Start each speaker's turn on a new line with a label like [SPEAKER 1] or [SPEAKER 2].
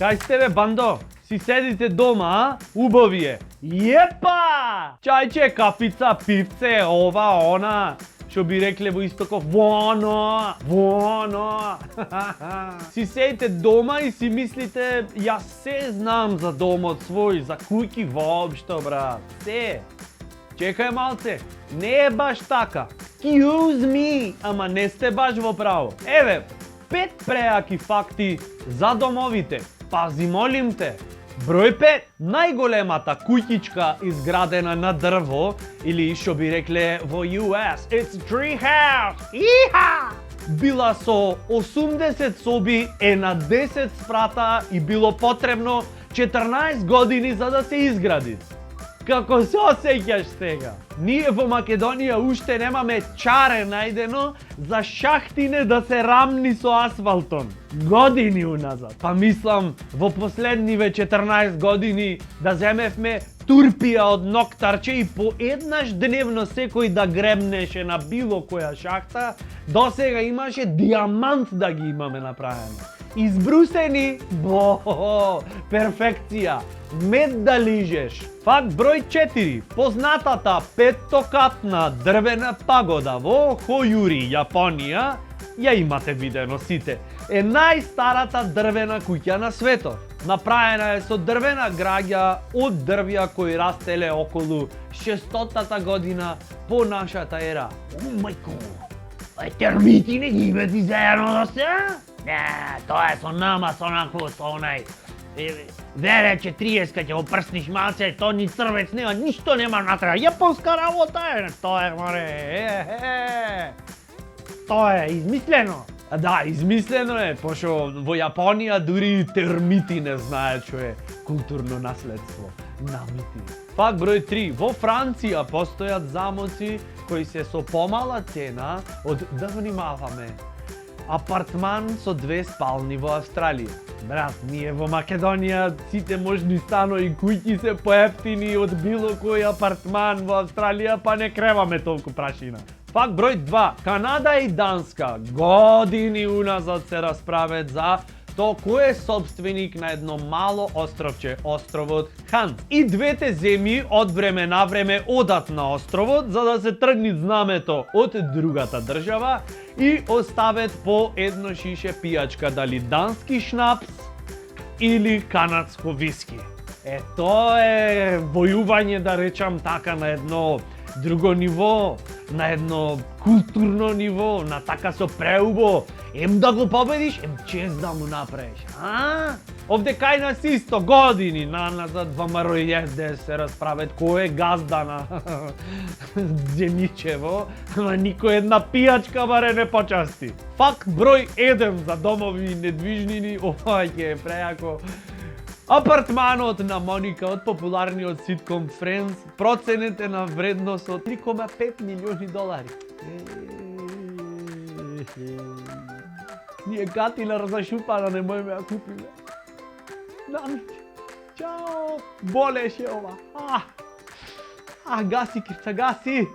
[SPEAKER 1] Kaj ste bе, bando? Si sedite doma, a? Убави е. Jepа! Čajče, kafica, pivce, ova, ona. Što bi rekli v istoku, vono, vono. Si sedite doma i si mislite, ja se znam za domot svoj, za kuјки воопшто, брат. Се. Čekaj malce, ne je baš taka. Excuse me, ама не сте баш во право. Еве, 5 преаки факти за домовите. Пази, молим те. Број 5. Најголемата куќичка изградена на дрво, или што би рекле во US, it's a tree house. Иха! Била со 80 соби, на 10 спрата и било потребно 14 години за да се изгради. Како се осеќаш сега? Ние во Македонија уште немаме чаре најдено за шахтине да се рамни со асфалтон. Години уназад. Па мислам, во последниве 14 години да земевме турпија од ноктарче и по еднаш дневно секој да гребнеше на било која шахта, досега имаше диамант да ги имаме направено. Избрусени, перфекција, мед да лижеш. Факт број 4. Познатата петтокатна дрвена пагода во Хојури, Јапонија, ја имате видено сите. Е најстарата дрвена куќа на светот. Направена е со дрвена граѓа од дрвја кои растеле околу 600-та година по нашата ера. О, мајко, термити не ги имате заедно да се? Не, тоа е со nama, со онако, со онај. Вере, че 30 ќе го прсниш малце, то ни црвец нема, ништо нема натреба. Јапонска работа е, тоа е, море, тоа е измислено. Да, измислено е, пошто во Јапонија дури термити не знаат што е културно наследство. Намити. Факт број 3. Во Франција постојат замоци кои се со помала цена од, да внимаваме, апартман со 2 спални во Австралија. Брат, ние во Македонија сите можни станови и куќи се поевтини од било кој апартман во Австралија, па не креваме толку прашина. Факт број 2. Канада и Данска години уназад се расправет за то кој е собственик на едно мало островче, островот Ханс. И двете земји од време на време одат на островот за да се тргни знамето од другата држава и оставет по едно шише пијачка, дали дански шнапс или канадско виски. Тоа е војување, да речам така, на едно друго ниво, на едно културно ниво, на така со преубо. Ем да го победиш, ем чест да му направиш. Овде кај нас исто години назад ВМРО и СДС се расправет кој е газда на земјичево, ама никој една пијачка баре не почасти. Факт број 1 за домови и недвижнини, ова ќе е преако. Апартманот на Моника од популарниот ситком Friends проценет е на вредност од 3,5 милиони долари. Ние гатина разашупана не можеме да купиме. Намити. Чао. Болеше ова. Гаси, кирца, гаси.